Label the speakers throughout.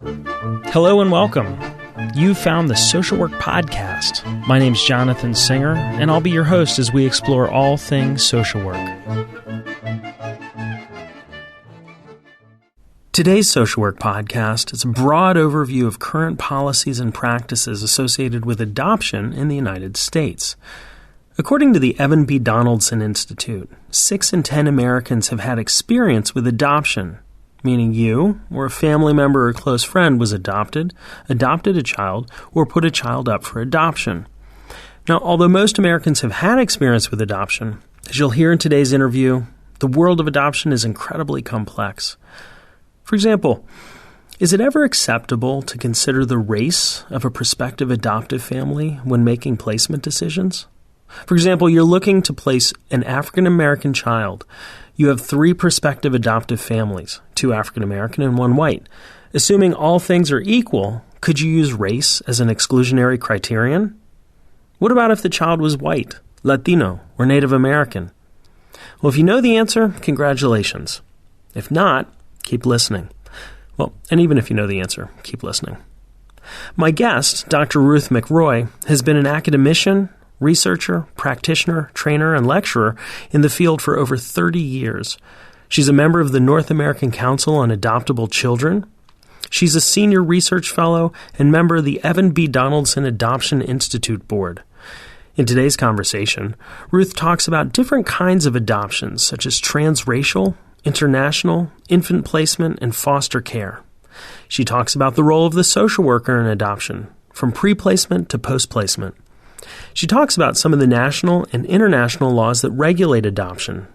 Speaker 1: Hello and welcome. You've found the Social Work Podcast. My name's Jonathan Singer, and I'll be your host as we explore all things social work. Today's Social Work Podcast is a broad overview of current policies and practices associated with adoption in the United States. According to the Evan B. Donaldson Institute, 6 in 10 Americans have had experience with adoption, meaning you or a family member or close friend was adopted a child, or put a child up for adoption. Now, although most Americans have had experience with adoption, as you'll hear in today's interview, the world of adoption is incredibly complex. For example, is it ever acceptable to consider the race of a prospective adoptive family when making placement decisions? For example, you're looking to place an African American child. You have 3 prospective adoptive families, 2 African American and 1 white. Assuming all things are equal, could you use race as an exclusionary criterion? What about if the child was white, Latino, or Native American? Well, if you know the answer, congratulations. If not, keep listening. Well, and even if you know the answer, keep listening. My guest, Dr. Ruth McRoy, has been an academician, researcher, practitioner, trainer, and lecturer in the field for over 30 years. She's a member of the North American Council on Adoptable Children. She's a senior research fellow and member of the Evan B. Donaldson Adoption Institute Board. In today's conversation, Ruth talks about different kinds of adoptions, such as transracial, international, infant placement, and foster care. She talks about the role of the social worker in adoption, from pre-placement to post-placement. She talks about some of the national and international laws that regulate adoption.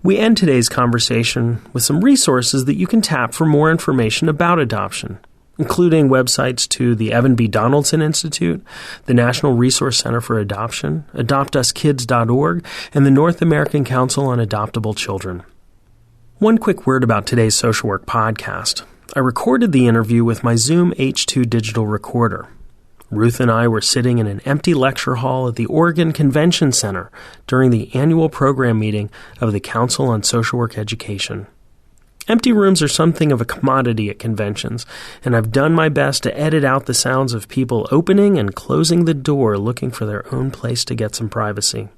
Speaker 1: We end today's conversation with some resources that you can tap for more information about adoption, including websites to the Evan B. Donaldson Institute, the National Resource Center for Adoption, adoptuskids.org, and the North American Council on Adoptable Children. One quick word about today's Social Work Podcast. I recorded the interview with my Zoom H2 digital recorder. Ruth and I were sitting in an empty lecture hall at the Oregon Convention Center during the annual program meeting of the Council on Social Work Education. Empty rooms are something of a commodity at conventions, and I've done my best to edit out the sounds of people opening and closing the door looking for their own place to get some privacy.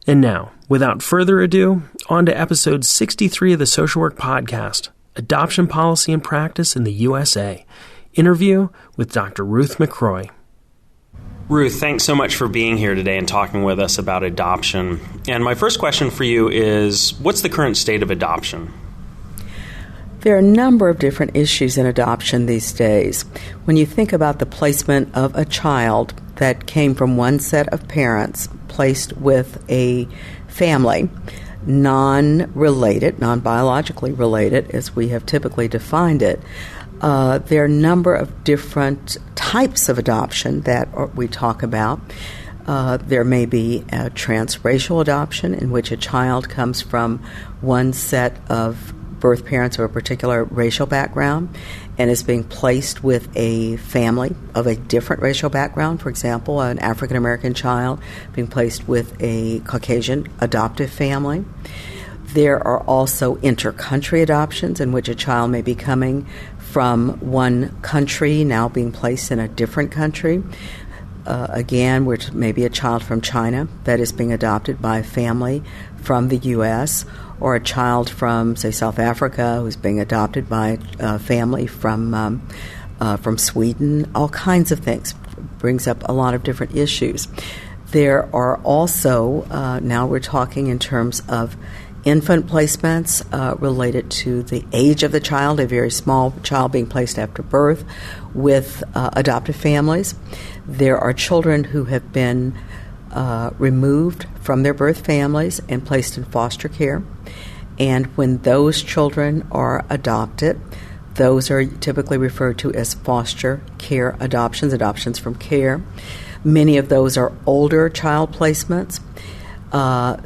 Speaker 1: And now, without further ado, on to episode 63 of the Social Work Podcast, Adoption Policy and Practice in the U.S.A. Interview with Dr. Ruth McRoy. Ruth, thanks so much for being here today and talking with us about adoption. And my first question for you is, what's the current state of adoption?
Speaker 2: There are a number of different issues in adoption these days. When you think about the placement of a child that came from one set of parents placed with a family, non-related, non-biologically related, as we have typically defined it, there are a number of different types of adoption that we talk about. There may be a transracial adoption in which a child comes from one set of birth parents of a particular racial background and is being placed with a family of a different racial background. For example, an African American child being placed with a Caucasian adoptive family. There are also inter-country adoptions in which a child may be coming from one country, now being placed in a different country. Again, where maybe a child from China that is being adopted by a family from the U.S., or a child from, say, South Africa who's being adopted by a family from Sweden. All kinds of things. Brings up a lot of different issues. There are also, now we're talking in terms of infant placements related to the age of the child, a very small child being placed after birth with adoptive families. There are children who have been removed from their birth families and placed in foster care. And when those children are adopted, those are typically referred to as foster care adoptions, adoptions from care. Many of those are older child placements.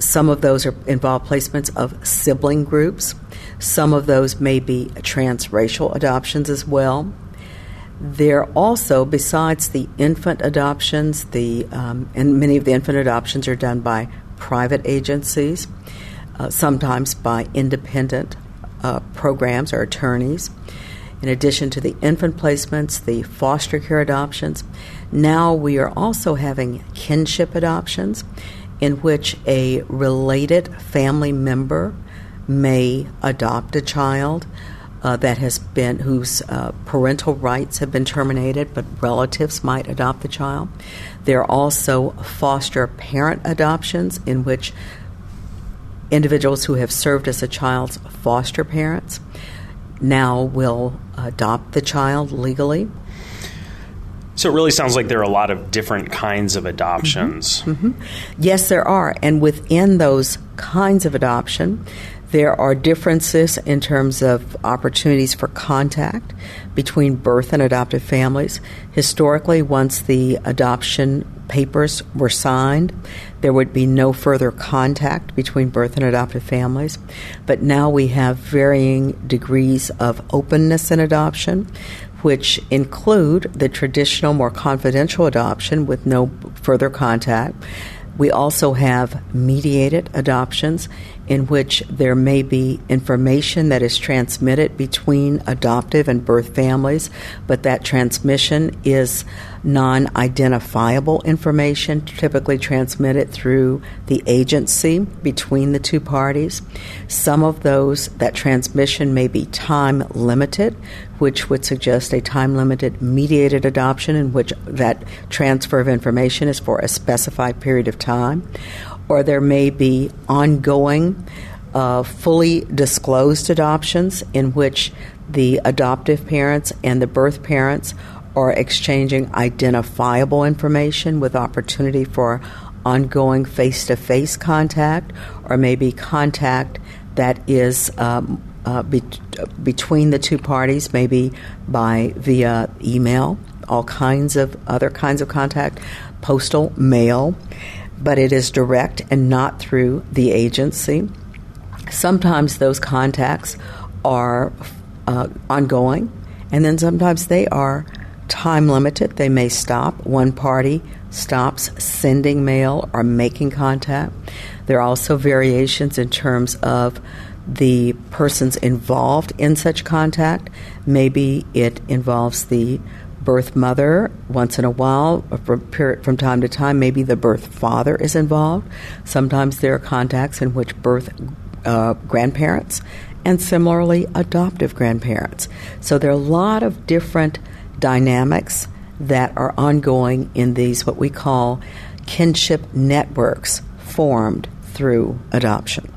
Speaker 2: Some of those involve placements of sibling groups. Some of those may be transracial adoptions as well. There also, besides the infant adoptions, and many of the infant adoptions are done by private agencies, sometimes by independent programs or attorneys. In addition to the infant placements, the foster care adoptions, now we are also having kinship adoptions in which a related family member may adopt a child whose parental rights have been terminated, but relatives might adopt the child. There are also foster parent adoptions in which individuals who have served as a child's foster parents now will adopt the child legally.
Speaker 1: So it really sounds like there are a lot of different kinds of adoptions.
Speaker 2: Yes, there are. And within those kinds of adoption, there are differences in terms of opportunities for contact between birth and adoptive families. Historically, once the adoption papers were signed, there would be no further contact between birth and adoptive families. But now we have varying degrees of openness in adoption, which include the traditional, more confidential adoption with no further contact. We also have mediated adoptions in which there may be information that is transmitted between adoptive and birth families, but that transmission is non-identifiable information, typically transmitted through the agency between the two parties. Some of that transmission may be time limited, which would suggest a time-limited mediated adoption in which that transfer of information is for a specified period of time. Or there may be ongoing, fully disclosed adoptions in which the adoptive parents and the birth parents are exchanging identifiable information with opportunity for ongoing face-to-face contact, or maybe contact that is between the two parties, maybe via email, all kinds of other kinds of contact, postal, mail, but it is direct and not through the agency. Sometimes those contacts are ongoing, and then sometimes they are time limited. They may stop. One party stops sending mail or making contact. There are also variations in terms of the persons involved in such contact. Maybe it involves the birth mother once in a while, or from time to time. Maybe the birth father is involved. Sometimes there are contacts in which birth grandparents and similarly adoptive grandparents. So there are a lot of different dynamics that are ongoing in these what we call kinship networks formed through adoption.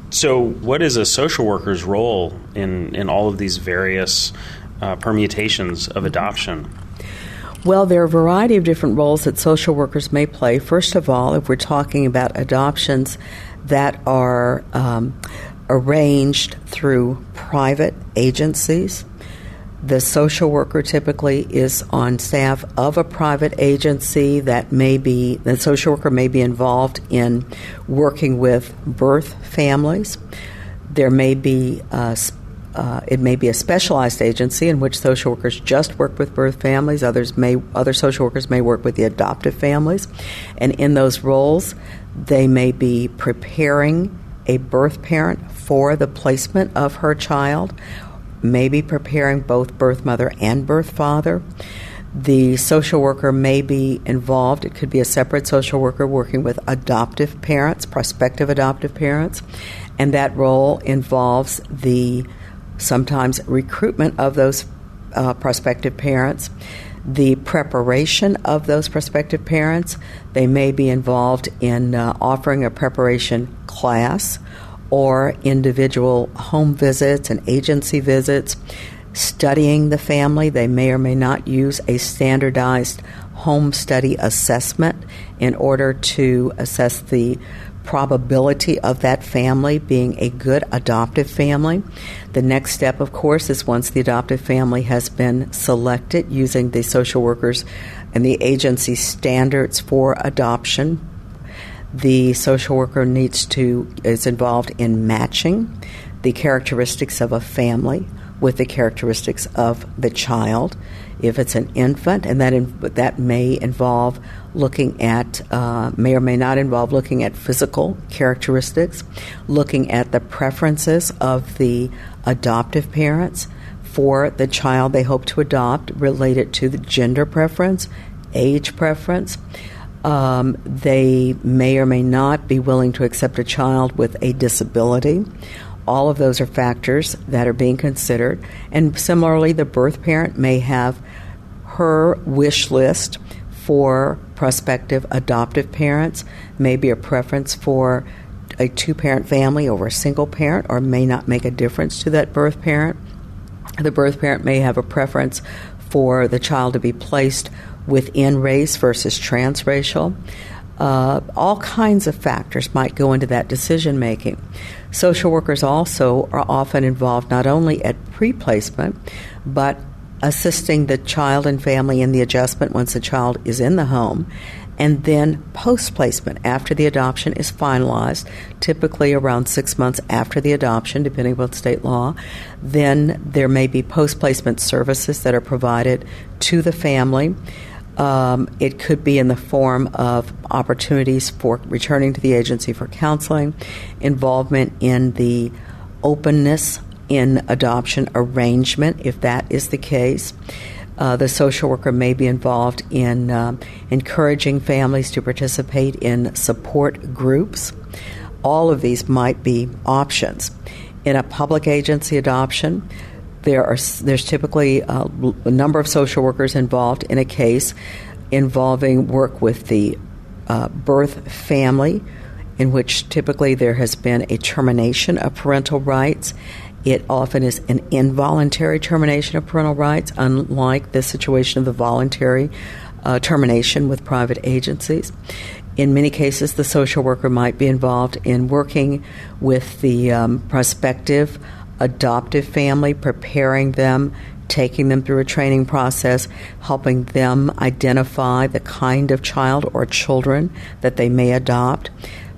Speaker 1: So what is a social worker's role in all of these various permutations of adoption?
Speaker 2: Well, there are a variety of different roles that social workers may play. First of all, if we're talking about adoptions that are arranged through private agencies, the social worker typically is on staff of a private agency the social worker may be involved in working with birth families. There may be it may be a specialized agency in which social workers just work with birth families. Other social workers may work with the adoptive families. And in those roles, they may be preparing a birth parent for the placement of her child, maybe preparing both birth mother and birth father. The social worker may be involved. It could be a separate social worker working with adoptive parents, prospective adoptive parents, and that role involves the sometimes recruitment of those prospective parents, the preparation of those prospective parents. They may be involved in offering a preparation class or individual home visits and agency visits, studying the family. They may or may not use a standardized home study assessment in order to assess the probability of that family being a good adoptive family. The next step, of course, is once the adoptive family has been selected using the social workers and the agency standards for adoption, the social worker is involved in matching the characteristics of a family with the characteristics of the child. If it's an infant, and that may involve looking at, may or may not involve looking at physical characteristics, looking at the preferences of the adoptive parents, for the child they hope to adopt related to the gender preference, age preference. They may or may not be willing to accept a child with a disability. All of those are factors that are being considered. And similarly, the birth parent may have her wish list for prospective adoptive parents, maybe a preference for a two-parent family over a single parent, or may not make a difference to that birth parent. The birth parent may have a preference for the child to be placed within race versus transracial. All kinds of factors might go into that decision-making. Social workers also are often involved not only at pre-placement, but assisting the child and family in the adjustment once the child is in the home, and then post-placement after the adoption is finalized, typically around 6 months after the adoption, depending upon state law. Then there may be post-placement services that are provided to the family. It could be in the form of opportunities for returning to the agency for counseling, involvement in the openness in adoption arrangement, if that is the case. The social worker may be involved in encouraging families to participate in support groups. All of these might be options. In a public agency adoption, there's typically a number of social workers involved in a case involving work with the birth family, in which typically there has been a termination of parental rights. It often is an involuntary termination of parental rights, unlike the situation of the voluntary termination with private agencies. In many cases, the social worker might be involved in working with the prospective adoptive family, preparing them, taking them through a training process, helping them identify the kind of child or children that they may adopt,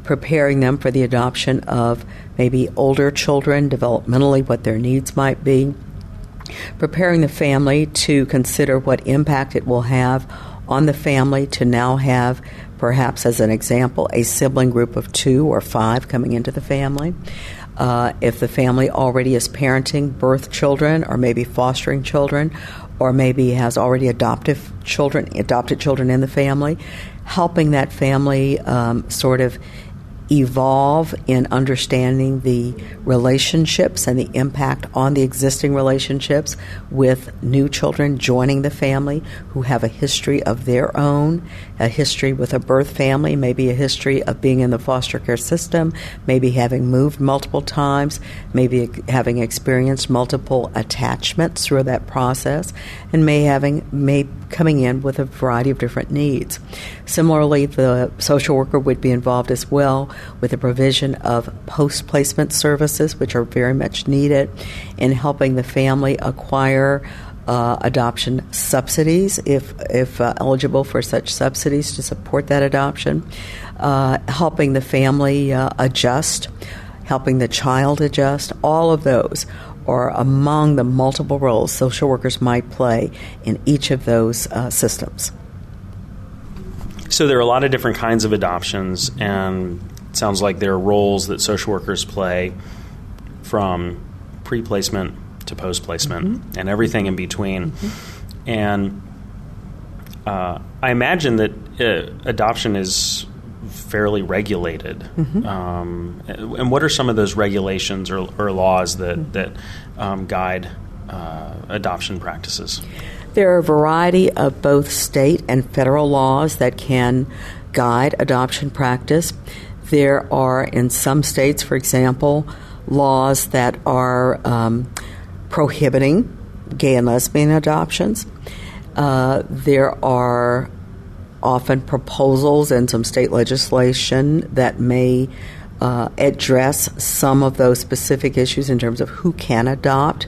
Speaker 2: preparing them for the adoption of maybe older children, developmentally what their needs might be, preparing the family to consider what impact it will have on the family to now have, perhaps as an example, a sibling group of 2 or 5 coming into the family. If the family already is parenting birth children or maybe fostering children, or maybe has already adopted children in the family, helping that family sort of evolve in understanding the relationships and the impact on the existing relationships with new children joining the family who have a history of their own, a history with a birth family, maybe a history of being in the foster care system, maybe having moved multiple times, maybe having experienced multiple attachments through that process, and may coming in with a variety of different needs. Similarly, the social worker would be involved as well with the provision of post-placement services, which are very much needed in helping the family acquire adoption subsidies, if eligible for such subsidies to support that adoption, helping the family adjust, helping the child adjust. All of those are among the multiple roles social workers might play in each of those systems.
Speaker 1: So there are a lot of different kinds of adoptions, and it sounds like there are roles that social workers play from pre-placement to post-placement and everything in between. And I imagine that adoption is fairly regulated. And what are some of those regulations or laws that guide adoption practices?
Speaker 2: There are a variety of both state and federal laws that can guide adoption practice. There are, in some states, for example, laws that are prohibiting gay and lesbian adoptions. There are often proposals in some state legislation that may address some of those specific issues in terms of who can adopt.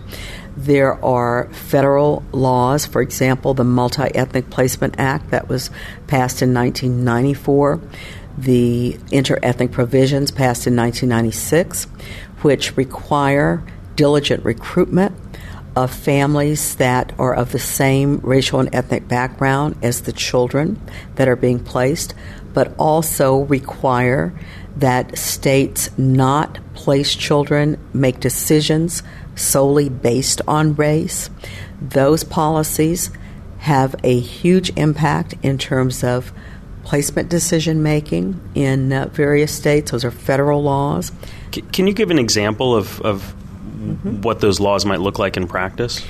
Speaker 2: There are federal laws, for example, the Multi-Ethnic Placement Act that was passed in 1994, the Inter-Ethnic Provisions passed in 1996, which require diligent recruitment of families that are of the same racial and ethnic background as the children that are being placed, but also require that states not place children, make decisions solely based on race, those policies have a huge impact in terms of placement decision-making in various states. Those are federal laws.
Speaker 1: Can you give an example of what those laws might look like in practice?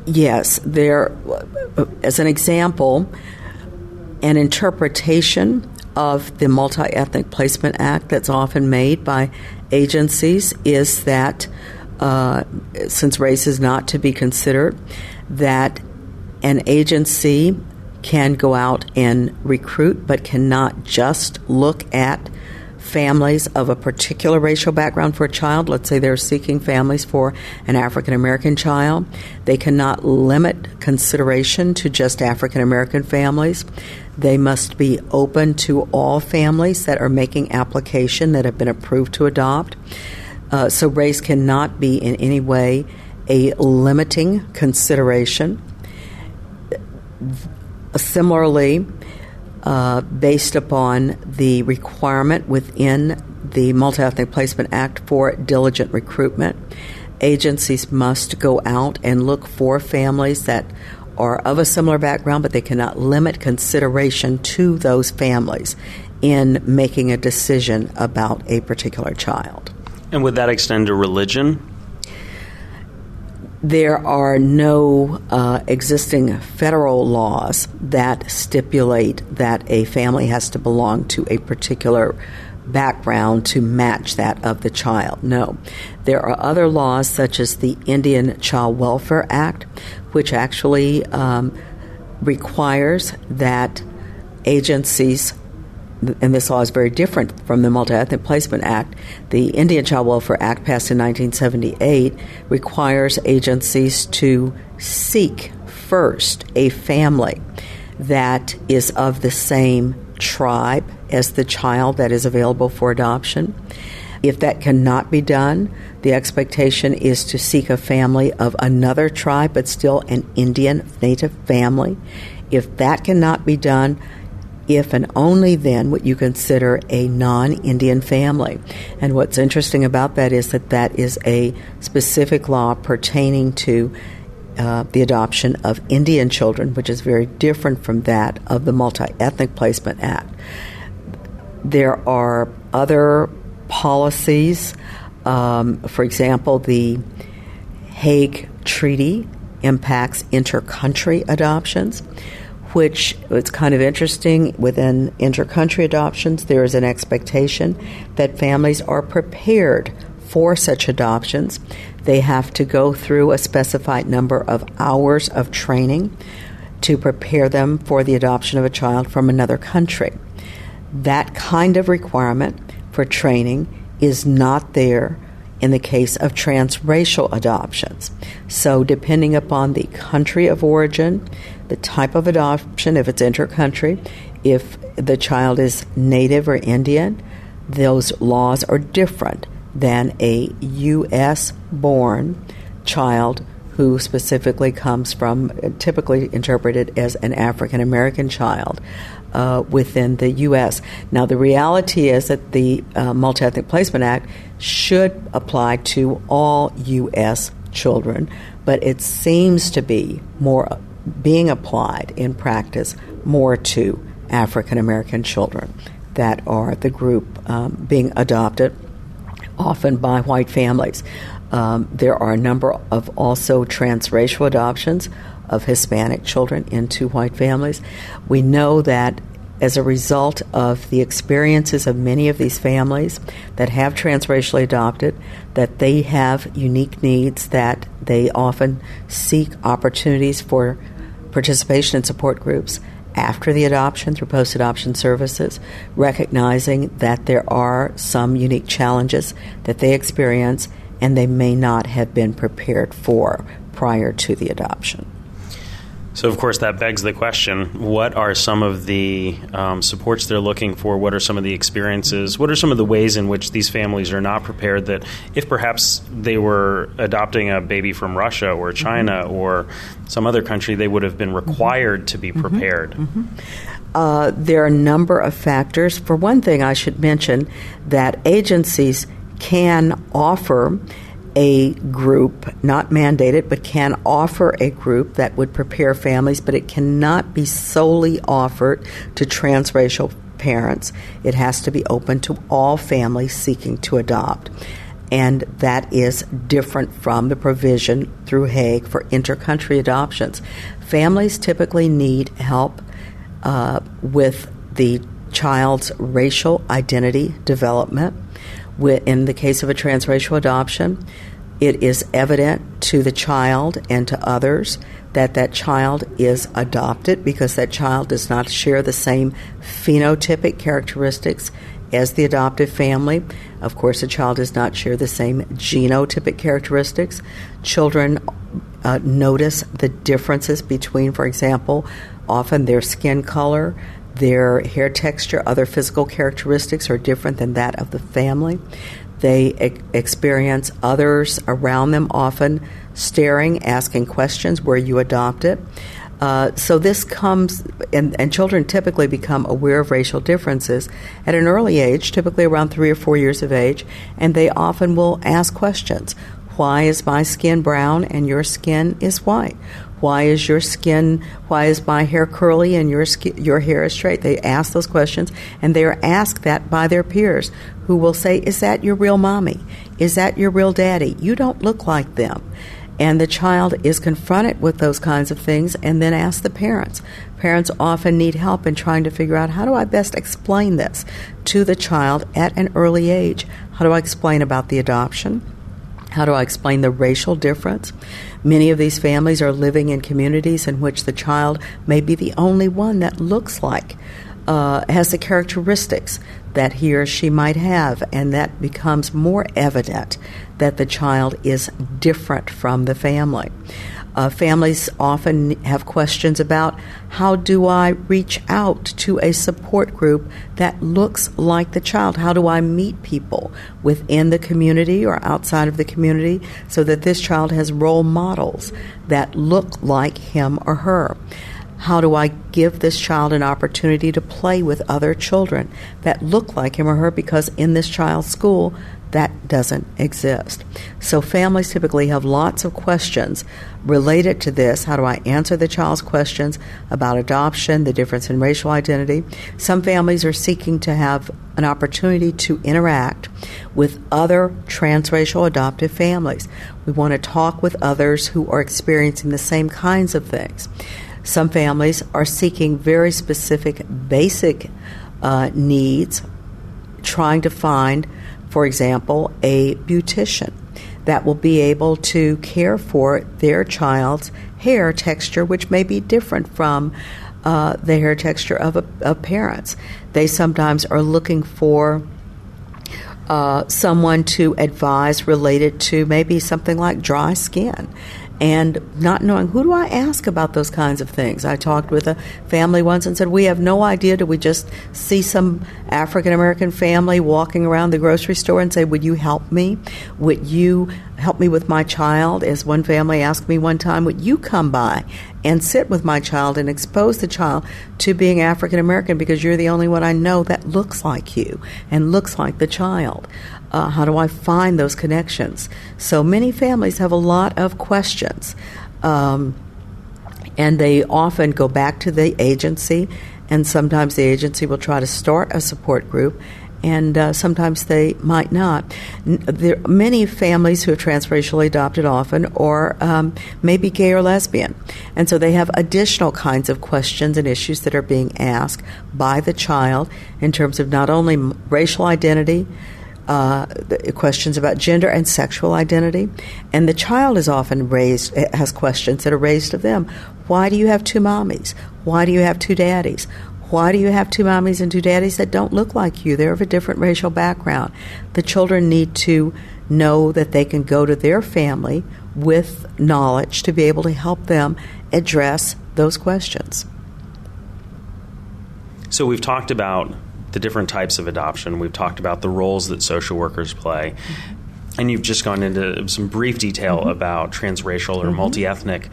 Speaker 2: Yes. As an example, an interpretation of the Multi-Ethnic Placement Act that's often made by agencies is that, since race is not to be considered, that an agency can go out and recruit but cannot just look at families of a particular racial background for a child. Let's say they're seeking families for an African American child. They cannot limit consideration to just African American families. They must be open to all families that are making application that have been approved to adopt. So race cannot be in any way a limiting consideration. Similarly, based upon the requirement within the Multi-Ethnic Placement Act for diligent recruitment, agencies must go out and look for families that are of a similar background, but they cannot limit consideration to those families in making a decision about a particular child.
Speaker 1: And would that extend to religion?
Speaker 2: There are no existing federal laws that stipulate that a family has to belong to a particular background to match that of the child. No. There are other laws, such as the Indian Child Welfare Act, which actually requires that agencies, and this law is very different from the Multi-Ethnic Placement Act. The Indian Child Welfare Act, passed in 1978, requires agencies to seek first a family that is of the same tribe as the child that is available for adoption. If that cannot be done, the expectation is to seek a family of another tribe, but still an Indian native family. If that cannot be done, if and only then would you consider a non-Indian family. And what's interesting about that is that is a specific law pertaining to the adoption of Indian children, which is very different from that of the Multi-Ethnic Placement Act. There are other policies. For example, the Hague Treaty impacts inter-country adoptions, which it's kind of interesting. Within inter-country adoptions, there is an expectation that families are prepared for such adoptions. They have to go through a specified number of hours of training to prepare them for the adoption of a child from another country. That kind of requirement for training is not there in the case of transracial adoptions. So depending upon the country of origin, the type of adoption, if it's inter-country, if the child is native or Indian, those laws are different than a U.S.-born child who specifically comes from, typically interpreted as an African American child within the U.S. Now, the reality is that the Multi-Ethnic Placement Act should apply to all U.S. children, but it seems to be more being applied in practice more to African American children that are the group being adopted, often by white families. There are a number of also transracial adoptions of Hispanic children into white families. We know that as a result of the experiences of many of these families that have transracially adopted, that they have unique needs, that they often seek opportunities for participation in support groups after the adoption through post-adoption services, recognizing that there are some unique challenges that they experience and they may not have been prepared for prior to the adoption.
Speaker 1: So, of course, that begs the question, what are some of the supports they're looking for? What are some of the experiences? What are some of the ways in which these families are not prepared that if perhaps they were adopting a baby from Russia or China or some other country, they would have been required to be prepared?
Speaker 2: There are a number of factors. For one thing, I should mention that agencies can offer a group, not mandated, but can offer a group that would prepare families, but it cannot be solely offered to transracial parents. It has to be open to all families seeking to adopt. And that is different from the provision through Hague for intercountry adoptions. Families typically need help with the child's racial identity development. In the case of a transracial adoption, it is evident to the child and to others that that child is adopted because that child does not share the same phenotypic characteristics as the adoptive family. Of course, a child does not share the same genotypic characteristics. Children notice the differences between, for example, often their skin color, their hair texture, other physical characteristics are different than that of the family. They experience others around them often staring, asking questions, were you adopted? So this comes, and children typically become aware of racial differences at an early age, typically around 3 or 4 years of age, and they often will ask questions. Why is my skin brown and your skin is white? Why is my hair curly and your hair is straight? They ask those questions, and they are asked that by their peers, who will say, is that your real mommy? Is that your real daddy? You don't look like them. And the child is confronted with those kinds of things and then asks the parents. Parents often need help in trying to figure out, how do I best explain this to the child at an early age? How do I explain about the adoption? How do I explain the racial difference? Many of these families are living in communities in which the child may be the only one that looks like, has the characteristics that he or she might have, and that becomes more evident that the child is different from the family. Families often have questions about, how do I reach out to a support group that looks like the child? How do I meet people within the community or outside of the community so that this child has role models that look like him or her? How do I give this child an opportunity to play with other children that look like him or her, because in this child's school, that doesn't exist. So families typically have lots of questions related to this. How do I answer the child's questions about adoption, the difference in racial identity? Some families are seeking to have an opportunity to interact with other transracial adoptive families. We want to talk with others who are experiencing the same kinds of things. Some families are seeking very specific basic needs, trying to find, for example, a beautician that will be able to care for their child's hair texture, which may be different from the hair texture of parents. They sometimes are looking for someone to advise related to maybe something like dry skin, and not knowing, who do I ask about those kinds of things? I talked with a family once and said, we have no idea. Do we just see some African-American family walking around the grocery store and say, would you help me? Would you help me with my child? As one family asked me one time, would you come by and sit with my child and expose the child to being African-American, because you're the only one I know that looks like you and looks like the child? How do I find those connections? So many families have a lot of questions, and they often go back to the agency, and sometimes the agency will try to start a support group, and sometimes they might not. There are many families who are transracially adopted often, or maybe gay or lesbian, and so they have additional kinds of questions and issues that are being asked by the child in terms of not only racial identity, the questions about gender and sexual identity, and the child is often has questions that are raised of them. Why do you have two mommies? Why do you have two daddies? Why do you have two mommies and two daddies that don't look like you? They're of a different racial background. The children need to know that they can go to their family with knowledge to be able to help them address those questions.
Speaker 1: So we've talked about the different types of adoption. We've talked about the roles that social workers play. And you've just gone into some brief detail about transracial or multi-ethnic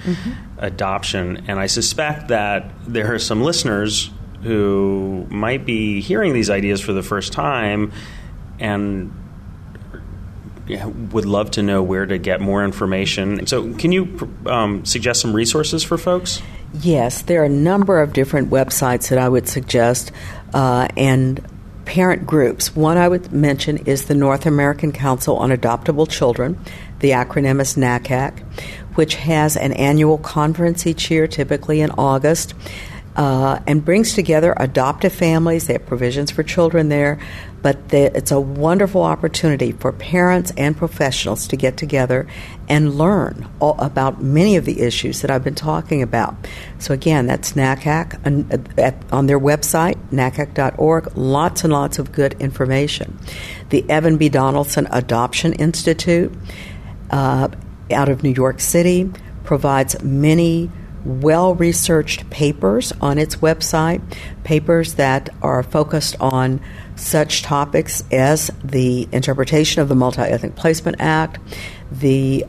Speaker 1: adoption. And I suspect that there are some listeners who might be hearing these ideas for the first time and would love to know where to get more information. So can you suggest some resources for folks?
Speaker 2: Yes, there are a number of different websites that I would suggest, and parent groups. One I would mention is the North American Council on Adoptable Children. The acronym is NACAC, which has an annual conference each year, typically in August, and brings together adoptive families. They have provisions for children there, but it's a wonderful opportunity for parents and professionals to get together and learn all about many of the issues that I've been talking about. So again, that's NACAC on their website, nacac.org. Lots and lots of good information. The Evan B. Donaldson Adoption Institute out of New York City provides many well-researched papers on its website, papers that are focused on such topics as the interpretation of the Multi-Ethnic Placement Act, the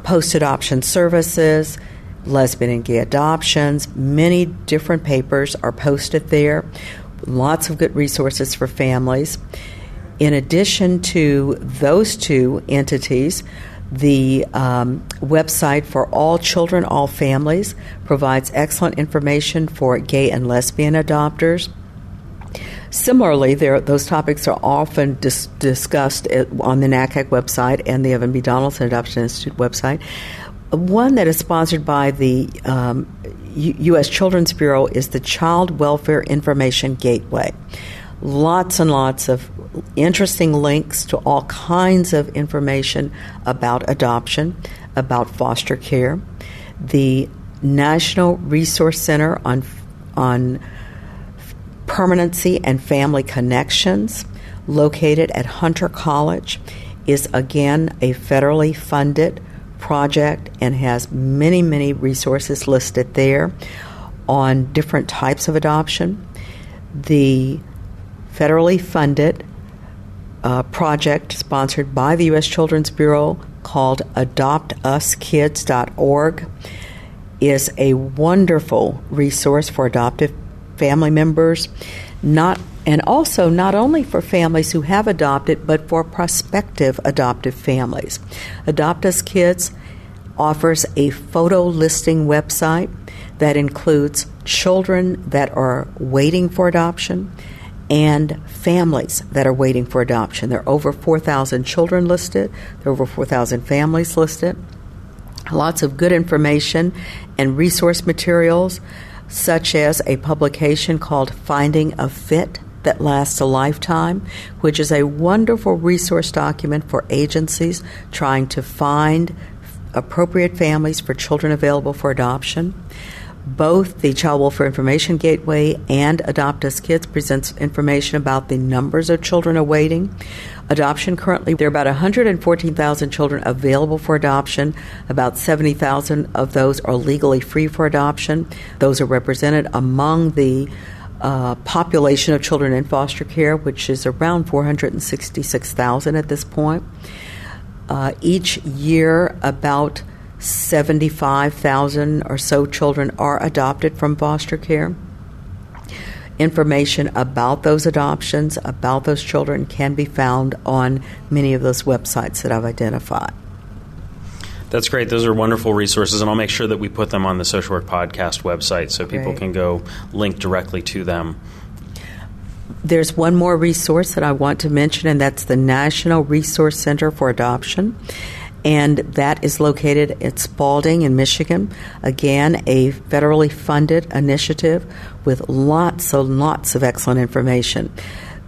Speaker 2: post-adoption services, lesbian and gay adoptions. Many different papers are posted there. Lots of good resources for families. In addition to those two entities, the website for All Children, All Families provides excellent information for gay and lesbian adopters. Similarly, those topics are often discussed on the NACAC website and the Evan B. Donaldson Adoption Institute website. One that is sponsored by the U.S. Children's Bureau is the Child Welfare Information Gateway. Lots and lots of interesting links to all kinds of information about adoption, about foster care. The National Resource Center on Permanency and Family Connections, located at Hunter College, is again a federally funded project and has many, many resources listed there on different types of adoption. The federally funded project sponsored by the U.S. Children's Bureau called adoptuskids.org is a wonderful resource for adoptive family members, not only for families who have adopted, but for prospective adoptive families. Adopt Us Kids offers a photo listing website that includes children that are waiting for adoption and families that are waiting for adoption. There are over 4,000 children listed. There are over 4,000 families listed. Lots of good information and resource materials, such as a publication called Finding a Fit That Lasts a Lifetime, which is a wonderful resource document for agencies trying to find appropriate families for children available for adoption. Both the Child Welfare Information Gateway and Adopt Us Kids presents information about the numbers of children awaiting adoption. Currently, there are about 114,000 children available for adoption. About 70,000 of those are legally free for adoption. Those are represented among the population of children in foster care, which is around 466,000 at this point. Each year, about 75,000 or so children are adopted from foster care. Information about those adoptions, about those children, can be found on many of those websites that I've identified.
Speaker 1: That's great. Those are wonderful resources, and I'll make sure that we put them on the Social Work Podcast website so people can go link directly to them.
Speaker 2: There's one more resource that I want to mention, and that's the National Resource Center for Adoption. And that is located at Spalding in Michigan. Again, a federally funded initiative with lots and lots of excellent information.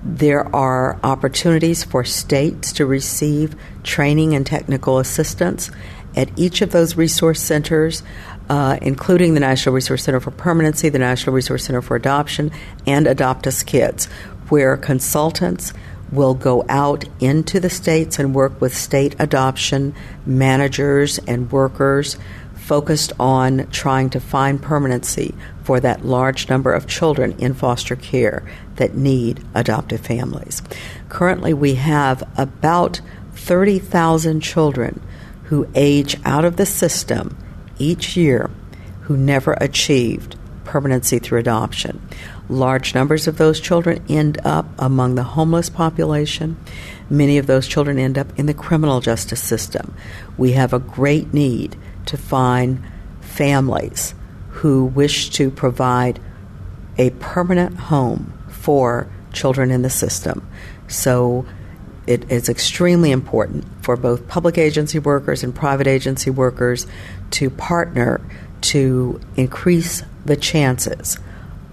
Speaker 2: There are opportunities for states to receive training and technical assistance at each of those resource centers, including the National Resource Center for Permanency, the National Resource Center for Adoption, and Adopt Us Kids, where consultants will go out into the states and work with state adoption managers and workers focused on trying to find permanency for that large number of children in foster care that need adoptive families. Currently, we have about 30,000 children who age out of the system each year who never achieved permanency through adoption. Large numbers of those children end up among the homeless population. Many of those children end up in the criminal justice system. We have a great need to find families who wish to provide a permanent home for children in the system. So it is extremely important for both public agency workers and private agency workers to partner to increase the chances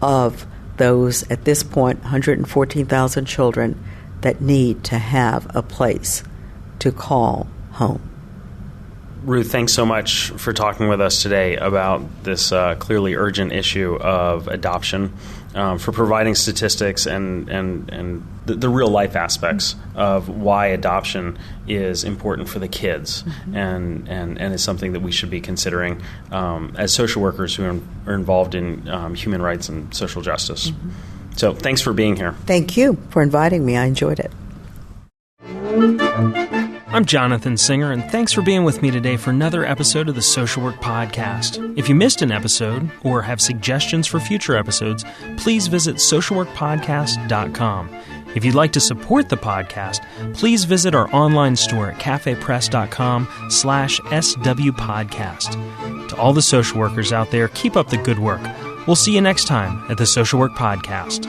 Speaker 2: of those, at this point, 114,000 children that need to have a place to call home.
Speaker 1: Ruth, thanks so much for talking with us today about this clearly urgent issue of adoption, for providing statistics and the real life aspects of why adoption is important for the kids, and is something that we should be considering as social workers who are involved in human rights and social justice. So thanks for being here.
Speaker 2: Thank you for inviting me. I enjoyed it.
Speaker 1: I'm Jonathan Singer, and thanks for being with me today for another episode of the Social Work Podcast. If you missed an episode or have suggestions for future episodes, please visit socialworkpodcast.com. If you'd like to support the podcast, please visit our online store at cafepress.com/swpodcast. To all the social workers out there, keep up the good work. We'll see you next time at the Social Work Podcast.